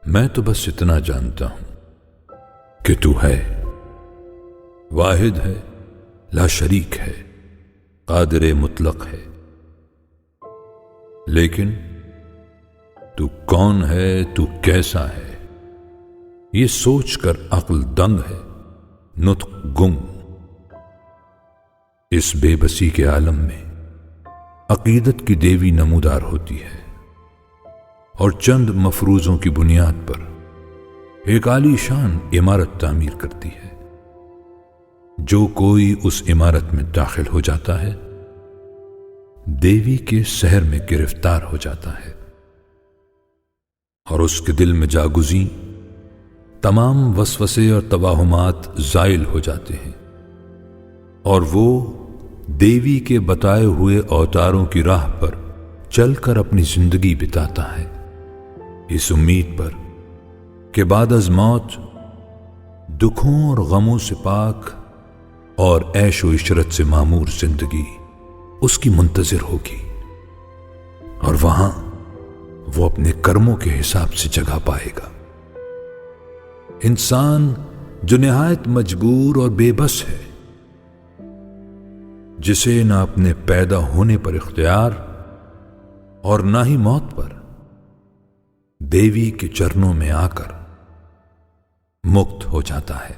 میں تو بس اتنا جانتا ہوں کہ تو ہے، واحد ہے، لا شریک ہے، قادر مطلق ہے، لیکن تو کون ہے، تو کیسا ہے، یہ سوچ کر عقل دنگ ہے، نطق گم۔ اس بے بسی کے عالم میں عقیدت کی دیوی نمودار ہوتی ہے اور چند مفروضوں کی بنیاد پر ایک عالی شان عمارت تعمیر کرتی ہے۔ جو کوئی اس عمارت میں داخل ہو جاتا ہے دیوی کے سحر میں گرفتار ہو جاتا ہے اور اس کے دل میں جاگزیں تمام وسوسے اور توہمات زائل ہو جاتے ہیں، اور وہ دیوی کے بتائے ہوئے اوتاروں کی راہ پر چل کر اپنی زندگی بتاتا ہے، اس امید پر کہ بعد از موت دکھوں اور غموں سے پاک اور عیش و عشرت سے معمور زندگی اس کی منتظر ہوگی، اور وہاں وہ اپنے کرموں کے حساب سے جگہ پائے گا۔ انسان جو نہایت مجبور اور بے بس ہے، جسے نہ اپنے پیدا ہونے پر اختیار اور نہ ہی موت پر، دیوی کے چرنوں میں آ کر مکت ہو جاتا ہے۔